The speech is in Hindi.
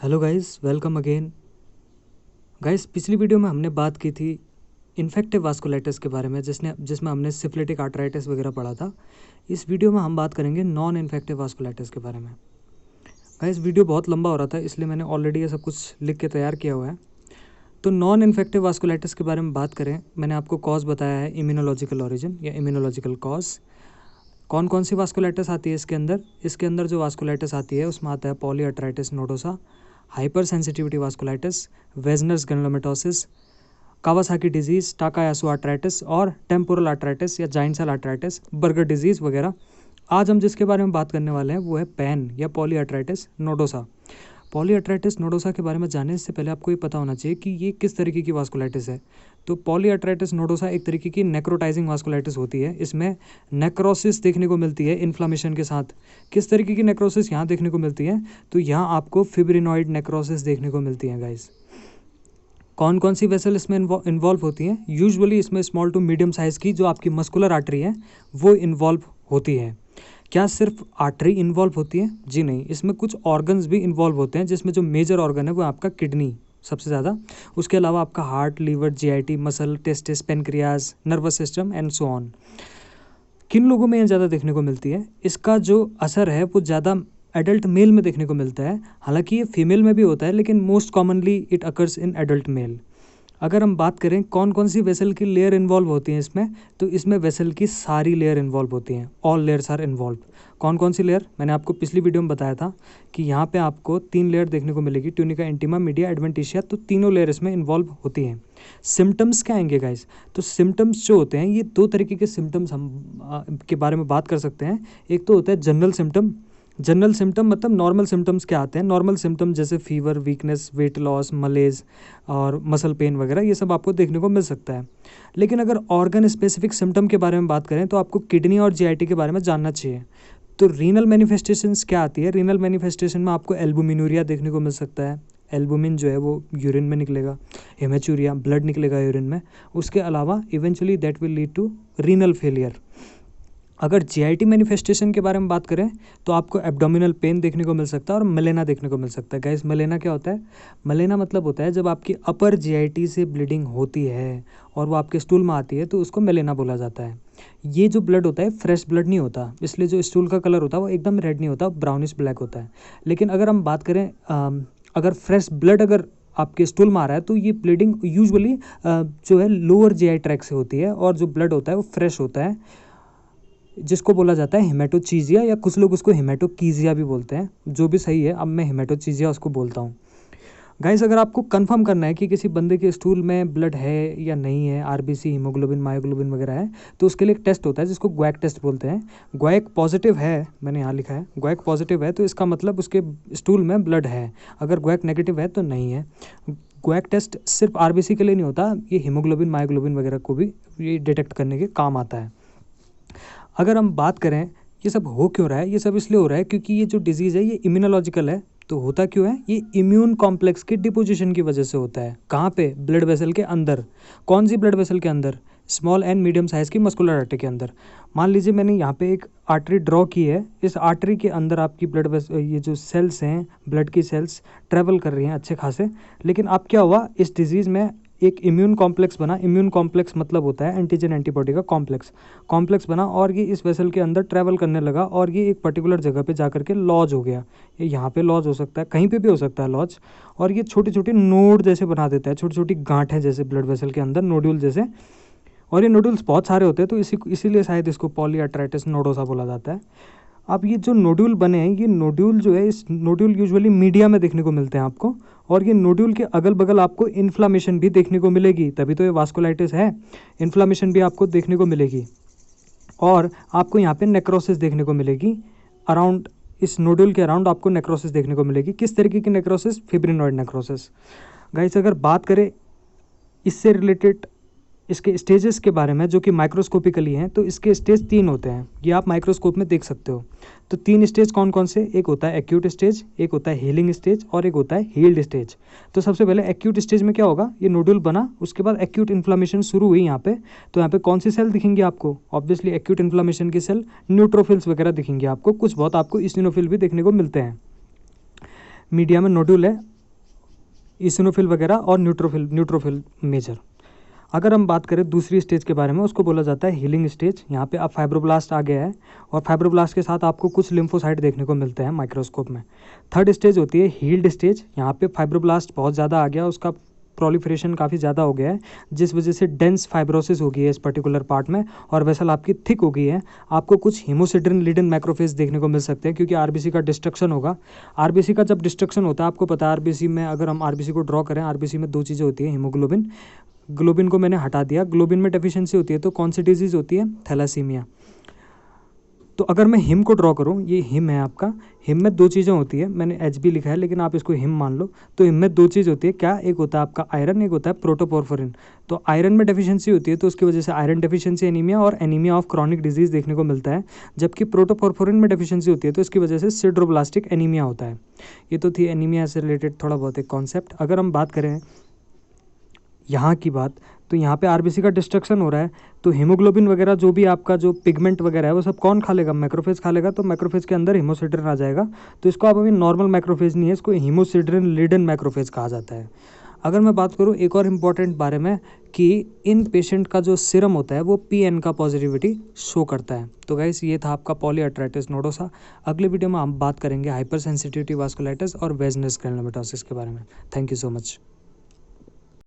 Hello guys, welcome again. Guys, पिछली वीडियो में हमने बात की थी इन्फेक्टिव वास्कुलाइटिस के बारे में, जिसमें हमने सिफिलिटिक आर्थराइटिस वगैरह पढ़ा था। इस वीडियो में हम बात करेंगे नॉन इन्फेक्टिव वास्कुलाइटिस के बारे में। गाइस, वीडियो बहुत लंबा हो रहा था, इसलिए मैंने ऑलरेडी ये सब कुछ लिख के तैयार किया हुआ है। तो नॉन इन्फेक्टिव वास्कुलाइटिस के बारे में बात करें, मैंने आपको कॉज बताया है, इम्यूनोलॉजिकल ओरिजिन या इम्यूनोलॉजिकल कॉज। कौन कौन सी वास्कुलाइटिस आती है इसके अंदर जो वास्कुलाइटिस आती है उसमें आता है polyarthritis nodosa, hypersensitivity vasculitis, Wegener's granulomatosis, Kawasaki disease, Takayasu arthritis और टेम्पोरल आर्थराइटिस या giant cell arthritis, Buerger disease वगैरह। आज हम जिसके बारे में बात करने वाले हैं वो है पैन या पॉलीआर्थराइटिस नोडोसा। पॉलीआर्थराइटिस नोडोसा के बारे में जानने से पहले आपको ये पता होना चाहिए कि ये किस तरीके की वास्कुलाइटिस है। तो पॉलीआर्थराइटिस नोडोसा एक तरीके की नेक्रोटाइजिंग वास्कुलाइटिस होती है। इसमें नेक्रोसिस देखने को मिलती है इन्फ्लामेशन के साथ। किस तरीके की नेक्रोसिस यहाँ देखने को मिलती है? तो यहाँ आपको फिब्रिनॉइड नेक्रोसिस देखने को मिलती है गाइस। कौन कौन सी वेसल इसमें इन्वॉल्व होती हैं? यूजुअली इसमें स्मॉल टू मीडियम साइज़ की जो आपकी मस्कुलर आर्टरी है वो इन्वॉल्व होती है। क्या सिर्फ आर्टरी इन्वॉल्व होती है? जी नहीं, इसमें कुछ ऑर्गन्स भी इन्वॉल्व होते हैं, जिसमें जो मेजर ऑर्गन है वो आपका किडनी सबसे ज़्यादा। उसके अलावा आपका heart, liver, GIT, muscle, testis, pancreas, nervous system and so on. किन लोगों में ये ज़्यादा देखने को मिलती है? इसका जो असर है वो ज़्यादा एडल्ट मेल में देखने को मिलता है। हालांकि ये फीमेल में भी होता है, लेकिन most commonly it occurs in adult mail. अगर हम बात करें कौन कौन सी वेसल की लेयर इन्वॉल्व होती हैं इसमें, तो इसमें वेसल की सारी लेयर इन्वॉल्व होती हैं। All layers are involve. कौन कौन सी लेयर? मैंने आपको पिछली वीडियो में बताया था कि यहाँ पे आपको 3 लेयर देखने को मिलेगी, ट्यूनिका, इंटीमा, मीडिया, एडवेंटिशिया। तो तीनों लेयर इसमें इन्वॉल्व होती हैं। सिम्टम्स क्या आएंगे गाइस? तो सिम्टम्स जो होते हैं, ये 2 तरीके के सिम्टम्स हम के बारे में बात कर सकते हैं। एक तो होता है जनरल सिम्टम। जनरल सिम्टम मतलब नॉर्मल सिम्टम्स क्या आते हैं? नॉर्मल सिम्टम जैसे फीवर, वीकनेस, वेट लॉस, मलेज और मसल पेन वगैरह, ये सब आपको देखने को मिल सकता है। लेकिन अगर ऑर्गन स्पेसिफिक सिम्टम के बारे में बात करें तो आपको किडनी और जीआईटी के बारे में जानना चाहिए। तो रीनल मैनिफेस्टेशंस क्या आती है? रीनल मैनिफेस्टेशन में आपको एल्बुमिनूरिया देखने को मिल सकता है। एल्बुमिन जो है वो यूरिन में निकलेगा। हेमेचूरिया, ब्लड निकलेगा यूरिन में। उसके अलावा eventually that will lead to renal failure. अगर जीआईटी मैनिफेस्टेशन के बारे में बात करें तो आपको एब्डोमिनल पेन देखने को मिल सकता है और मलेना देखने को मिल सकता है। गाइस, मलेना क्या होता है? मलेना मतलब होता है जब आपकी अपर जीआईटी से ब्लीडिंग होती है और वो आपके स्टूल में आती है तो उसको मलेना बोला जाता है। ये जो ब्लड होता है फ्रेश ब्लड नहीं होता, इसलिए जो स्टूल का कलर होता है वो एकदम रेड नहीं होता, ब्राउनिश ब्लैक होता है। लेकिन अगर हम बात करें अगर फ्रेश ब्लड अगर आपके स्टूल में आ रहा है तो ये ब्लीडिंग यूजुअली जो है लोअर जीआई ट्रैक से होती है और जो ब्लड होता है वो फ्रेश होता है, जिसको बोला जाता है हेमेटोचीजिया, या कुछ लोग उसको हेमेटोकीजिया भी बोलते हैं। जो भी सही है, अब मैं हेमेटोचीजिया उसको बोलता हूँ। गाइस, अगर आपको कंफर्म करना है कि किसी बंदे के स्टूल में ब्लड है या नहीं है, आरबीसी, हीमोग्लोबिन, मायोग्लोबिन वगैरह है, तो उसके लिए एक टेस्ट होता है जिसको ग्वैक टेस्ट बोलते हैं। ग्वैक पॉजिटिव है, मैंने यहाँ लिखा है ग्वैक पॉजिटिव है, तो इसका मतलब उसके स्टूल में ब्लड है। अगर ग्वैक नेगेटिव है तो नहीं है। ग्वैक टेस्ट सिर्फ आरबीसी के लिए नहीं होता, ये हीमोग्लोबिन, मायोग्लोबिन वगैरह को भी ये डिटेक्ट करने के काम आता है। अगर हम बात करें ये सब हो क्यों रहा है, ये सब इसलिए हो रहा है क्योंकि ये जो डिजीज़ है ये इम्यूनोलॉजिकल है। तो होता क्यों है? ये इम्यून कॉम्प्लेक्स की डिपोजिशन की वजह से होता है। कहाँ पे? ब्लड वेसल के अंदर। कौन सी ब्लड वेसल के अंदर? स्मॉल एंड मीडियम साइज़ की मस्कुलर आर्टरी के अंदर। मान लीजिए मैंने यहाँ पे एक आर्टरी ड्रॉ की है, इस आर्टरी के अंदर आपकी ब्लड वेसल, ये जो सेल्स हैं ब्लड की सेल्स ट्रेवल कर रही हैं अच्छे खासे। लेकिन अब क्या हुआ, इस डिजीज़ में एक इम्यून कॉम्प्लेक्स बना। इम्यून कॉम्प्लेक्स मतलब होता है एंटीजन एंटीबॉडी का कॉम्प्लेक्स बना और ये इस वेसल के अंदर ट्रैवल करने लगा और ये एक पर्टिकुलर जगह पे जाकर के लॉज हो गया। ये यहाँ पे लॉज हो सकता है, कहीं पे भी हो सकता है लॉज। और ये छोटे छोटे नोड जैसे बना देता है, छोटी छोटी गांठें जैसे ब्लड वेसल के अंदर, नोड्यूल जैसे। और ये नोड्यूल्स बहुत सारे होते हैं, तो इसीलिए शायद इसको पॉलीआर्थराइटिस नोडोसा बोला जाता है। अब ये जो नोड्यूल बने हैं, ये नोड्यूल जो है, इस नोड्यूल यूजुअली मीडिया में देखने को मिलते हैं आपको। और ये नोड्यूल के अगल बगल आपको इन्फ्लामेशन भी देखने को मिलेगी, तभी तो ये वास्कुलाइटिस है। इन्फ्लामेशन भी आपको देखने को मिलेगी और आपको यहाँ पे नेक्रोसिस देखने को मिलेगी। अराउंड इस नोड्यूल के अराउंड आपको नेक्रोसिस देखने को मिलेगी। किस तरीके की नेक्रोसिस? Fibrinoid necrosis. गाइस, अगर बात करें इससे रिलेटेड इसके स्टेजेस के बारे में जो कि माइक्रोस्कोपिकली हैं, तो इसके स्टेज 3 होते हैं। ये आप माइक्रोस्कोप में देख सकते हो। तो 3 स्टेज कौन कौन से? एक होता है एक्यूट स्टेज, एक होता है हीलिंग स्टेज और एक होता है हील्ड स्टेज। तो सबसे पहले एक्यूट स्टेज में क्या होगा, ये नोड्यूल बना, उसके बाद एक्यूट इन्फ्लामेशन शुरू हुई यहाँ पे। तो यहाँ पे कौन सी सेल दिखेंगी आपको? ऑब्वियसली एक्यूट इन्फ्लामेशन की सेल, न्यूट्रोफिल्स वगैरह दिखेंगी आपको। कुछ बहुत आपको इसिनोफिल भी देखने को मिलते हैं। मीडिया में नोड्यूल है, इसिनोफिल वगैरह और न्यूट्रोफिल मेजर। अगर हम बात करें दूसरी स्टेज के बारे में, उसको बोला जाता है हीलिंग स्टेज। यहाँ पे अब फाइब्रोब्लास्ट आ गया है और फाइब्रोब्लास्ट के साथ आपको कुछ लिम्फोसाइट देखने को मिलते हैं माइक्रोस्कोप में। थर्ड स्टेज होती है हील्ड स्टेज। यहाँ पे फाइब्रोब्लास्ट बहुत ज़्यादा आ गया, उसका प्रोलिफरेशन काफ़ी ज़्यादा हो गया है, जिस वजह से डेंस फाइब्रोसिस हो गई है इस पर्टिकुलर पार्ट में और वेसल आपकी थिक हो गई है। आपको कुछ हीमोसिड्रिन लिडन मैक्रोफेज देखने को मिल सकते हैं क्योंकि आरबीसी का डिस्ट्रक्शन होगा। आरबीसी का जब डिस्ट्रक्शन होता है, आपको पता है आरबीसी में, अगर हम आरबीसी को ड्रॉ करें, आरबीसी में दो चीज़ें होती है, हीमोग्लोबिन, ग्लोबिन को मैंने हटा दिया, ग्लोबिन में डेफिशिएंसी होती है तो कौन सी डिजीज़ होती है, थैलासीमिया। तो अगर मैं हिम को ड्रॉ करूँ, ये हिम है आपका, हिम में दो चीज़ें होती है, मैंने एच बी लिखा है लेकिन आप इसको हिम मान लो। तो हिम में दो चीज़ होती है, क्या, एक होता है आपका आयरन, एक होता है प्रोटोपोर्फिरिन। तो आयरन में डेफिशिएंसी होती है तो उसकी वजह से आयरन डेफिशिएंसी एनीमिया और एनीमिया ऑफ क्रॉनिक डिजीज़ देखने को मिलता है। जबकि प्रोटोपोर्फिरिन में डेफिशिएंसी होती है तो इसकी वजह से सिड्रोब्लास्टिक एनीमिया होता है। ये तो थी एनीमिया से रिलेटेड थोड़ा बहुत एक कॉन्सेप्ट। अगर हम बात करें यहाँ की बात, तो यहाँ पे आरबीसी का डिस्ट्रक्शन हो रहा है तो हीमोग्लोबिन वगैरह जो भी आपका जो पिगमेंट वगैरह है वो सब कौन खा लेगा, मैक्रोफेज खा लेगा। तो मैक्रोफेज के अंदर हीमोसिड्रिन आ जाएगा। तो इसको आप अभी नॉर्मल मैक्रोफेज नहीं है, इसको हीमोसिड्रिन लिडन मैक्रोफेज कहा जाता है। अगर मैं बात करूँ एक और इम्पॉर्टेंट बारे में कि इन पेशेंट का जो सीरम होता है वो पीएन का पॉजिटिविटी शो करता है। तो गाइस ये था आपका पॉलीआर्थराइटिस नोडोसा। अगले वीडियो में हम बात करेंगे हाइपर सेंसिटिविटी वास्कुलाइटिस और वेजनस ग्रैनुलोमेटोसिस के बारे में। Thank you so much.